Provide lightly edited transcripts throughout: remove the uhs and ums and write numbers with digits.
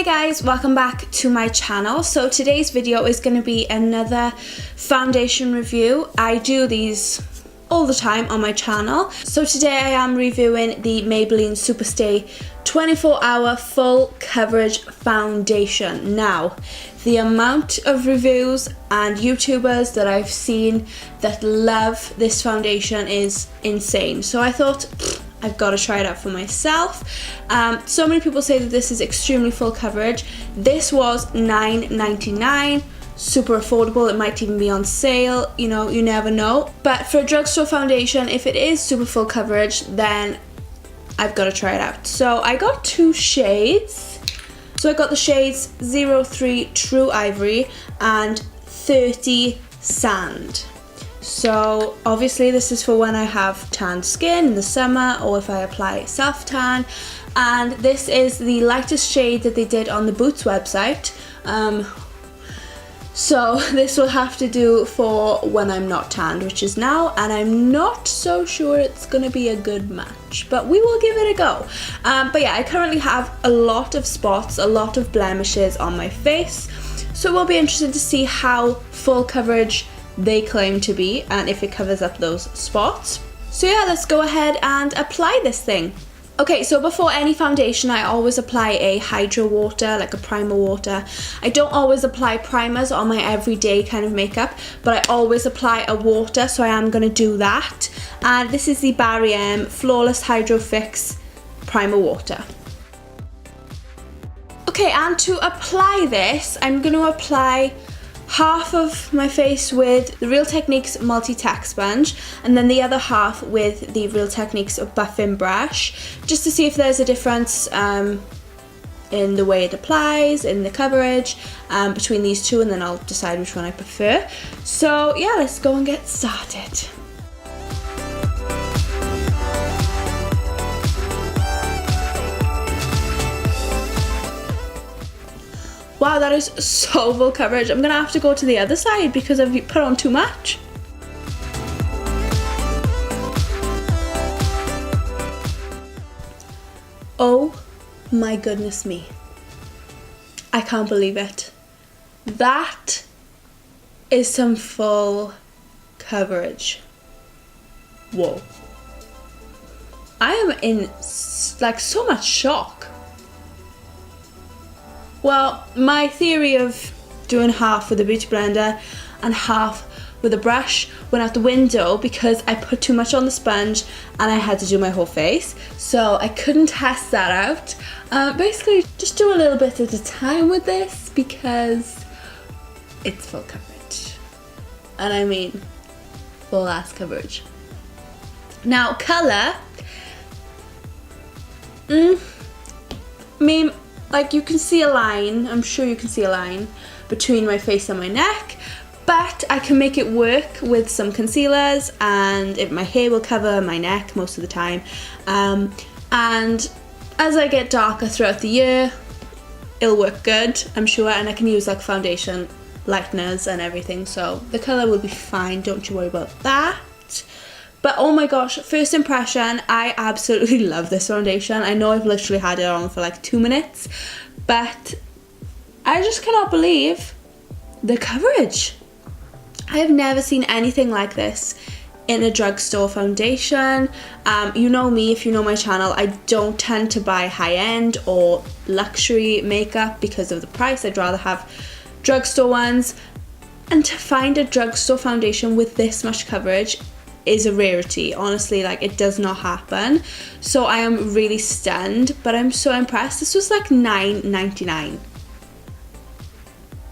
Hey guys, welcome back to my channel. So today's video is going to be another foundation review. I do these all the time on my channel. So today I am reviewing the Maybelline Superstay 24-hour full coverage foundation. Now, the amount of reviews and YouTubers that I've seen that love this foundation is insane. So I thought, I've got to try it out for myself. So many people say that this is extremely full coverage. This was $9.99, super affordable. It might even be on sale, you know, you never know. But for a drugstore foundation, if it is super full coverage, then I've got to try it out. So I got two shades. So I got the shades 03 True Ivory and 30 Sand. So obviously this is for when I have tanned skin in the summer or if I apply self-tan, and this is the lightest shade that they did on the Boots website. So this will have to do for when I'm not tanned, which is now, and I'm not so sure it's going to be a good match, but we will give it a go. But yeah, I currently have a lot of spots, a lot of blemishes on my face, so it will be interesting to see how full coverage they claim to be and if it covers up those spots. So yeah, let's go ahead and apply this thing. Okay, so before any foundation I always apply a hydro water, like a primer water. I don't always apply primers on my everyday kind of makeup, but I always apply a water, so I am going to do that. And this is the Barry M Flawless Hydro Fix Primer Water. Okay, and to apply this, I'm going to apply half of my face with the Real Techniques Multi-Tack Sponge and then the other half with the Real Techniques Buffing Brush, just to see if there's a difference in the way it applies, in the coverage between these two, and then I'll decide which one I prefer. So yeah, let's go and get started. Wow, that is so full coverage. I'm gonna have to go to the other side because I've put on too much. Oh my goodness me. I can't believe it. That is some full coverage. Whoa. I am in like so much shock. Well, my theory of doing half with a beauty blender and half with a brush went out the window because I put too much on the sponge and I had to do my whole face, so I couldn't test that out. Basically, just do a little bit at a time with this because it's full coverage. And I mean, full ass coverage. Now, colour, like you can see a line, I'm sure you can see a line between my face and my neck, but I can make it work with some concealers, and my hair will cover my neck most of the time. And as I get darker throughout the year, it'll work good, I'm sure, and I can use like foundation lighteners and everything, so the colour will be fine, don't you worry about that. But oh my gosh, first impression, I absolutely love this foundation. I know I've literally had it on for like 2 minutes, but I just cannot believe the coverage. I have never seen anything like this in a drugstore foundation. You know me, if you know my channel, I don't tend to buy high-end or luxury makeup because of the price. I'd rather have drugstore ones. And to find a drugstore foundation with this much coverage is a rarity, honestly, like it does not happen. So I am really stunned, but I'm so impressed. This was like $9.99.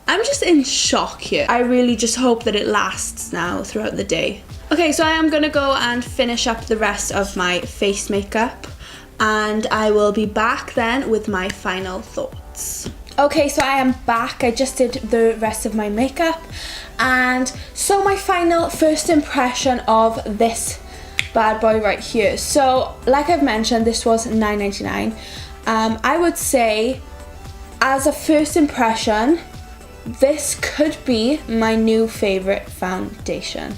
I'm just in shock here. I really just hope that it lasts now throughout the day. Okay, so I am gonna go and finish up the rest of my face makeup, and I will be back then with my final thoughts. Okay, so I am back. I just did the rest of my makeup, and so my final first impression of this bad boy right here. So like I've mentioned, this was $9.99. I would say as a first impression, this could be my new favorite foundation.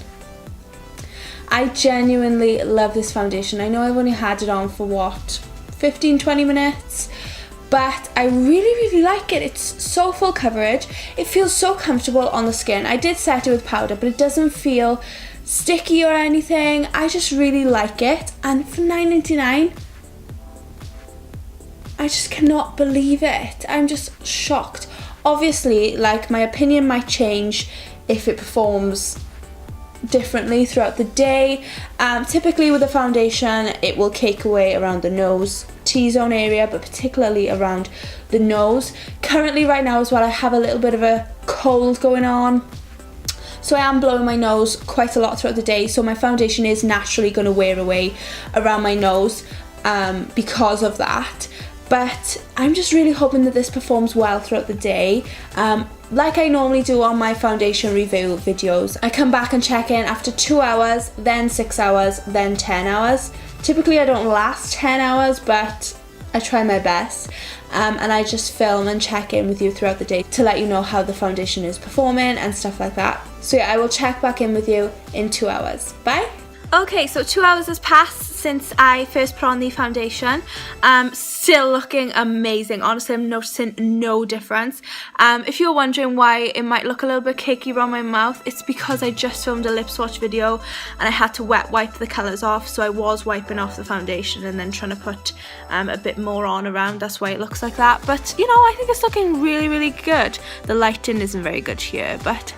I genuinely love this foundation. I know I've only had it on for what, 15-20 minutes, but I really like it. It's so full coverage. It feels so comfortable on the skin. I did set it with powder, but it doesn't feel sticky or anything. I just really like it, and for $9.99, I just cannot believe it. I'm just shocked. Obviously, like, my opinion might change if it performs differently throughout the day. Typically with a foundation, it will cake away around the nose, T-zone area, but particularly around the nose. Currently right now as well, I have a little bit of a cold going on, so I am blowing my nose quite a lot throughout the day, so my foundation is naturally going to wear away around my nose because of that. But I'm just really hoping that this performs well throughout the day. Like I normally do on my foundation review videos, I come back and check in after 2 hours, then 6 hours, then 10 hours. Typically I don't last 10 hours, but I try my best. And I just film and check in with you throughout the day to let you know how the foundation is performing and stuff like that. So yeah, I will check back in with you in 2 hours. Bye. Okay, so 2 hours has passed since I first put on the foundation. Still looking amazing. Honestly, I'm noticing no difference. If you're wondering why it might look a little bit cakey around my mouth, it's because I just filmed a lip swatch video and I had to wet wipe the colours off, so I was wiping off the foundation and then trying to put a bit more on around. That's why it looks like that. But you know, I think it's looking really good. The lighting isn't very good here, but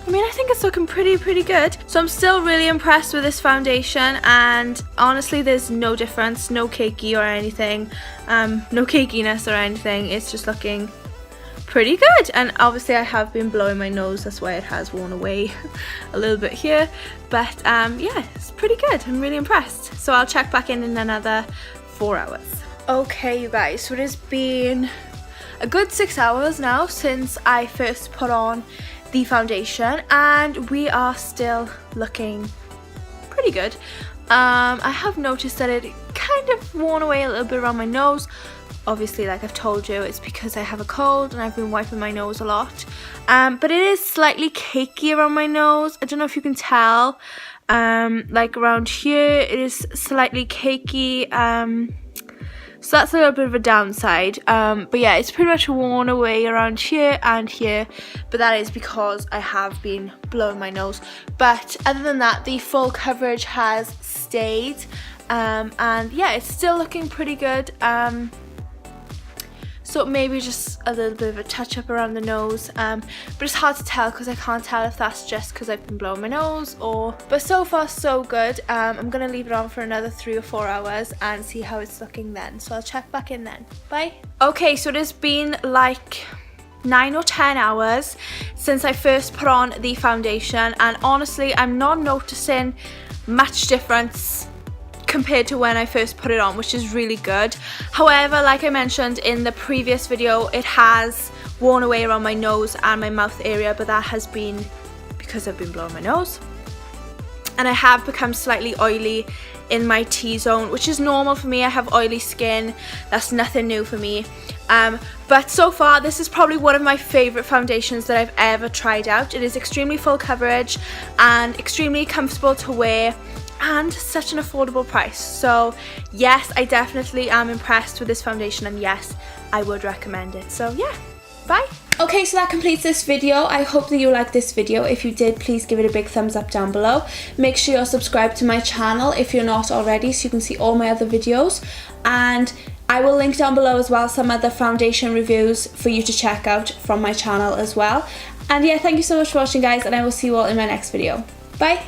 I mean, I think it's looking pretty good. So I'm still really impressed with this foundation, and honestly there's no difference, no cakey or anything, no cakiness or anything. It's just looking pretty good. And obviously I have been blowing my nose, that's why it has worn away a little bit here, but yeah, it's pretty good. I'm really impressed. So I'll check back in another 4 hours. Okay you guys, so it has been a good 6 hours now since I first put on the foundation, and we are still looking pretty good. I have noticed that it kind of worn away a little bit around my nose. Obviously, like I've told you, it's because I have a cold and I've been wiping my nose a lot. But it is slightly cakey around my nose. I don't know if you can tell. Like around here, it is slightly cakey. So that's a little bit of a downside, but yeah, it's pretty much worn away around here and here, but that is because I have been blowing my nose. But other than that, the full coverage has stayed, and yeah, it's still looking pretty good. So maybe just a little bit of a touch up around the nose, but it's hard to tell because I can't tell if that's just because I've been blowing my nose or, but so far so good. I'm gonna leave it on for another 3 or 4 hours and see how it's looking then, so I'll check back in then. Bye. Okay, so it has been like 9 or 10 hours since I first put on the foundation, and honestly I'm not noticing much difference compared to when I first put it on, which is really good. However, like I mentioned in the previous video, it has worn away around my nose and my mouth area, but that has been because I've been blowing my nose. And I have become slightly oily in my T-zone, which is normal for me. I have oily skin, that's nothing new for me. But so far, this is probably one of my favorite foundations that I've ever tried out. It is extremely full coverage and extremely comfortable to wear, and such an affordable price. So yes, I definitely am impressed with this foundation, and yes, I would recommend it. So yeah, bye. Okay, so that completes this video. I hope that you liked this video. If you did, please give it a big thumbs up down below. Make sure you're subscribed to my channel if you're not already, so you can see all my other videos. And I will link down below as well some other foundation reviews for you to check out from my channel as well. And yeah, thank you so much for watching guys, and I will see you all in my next video. Bye.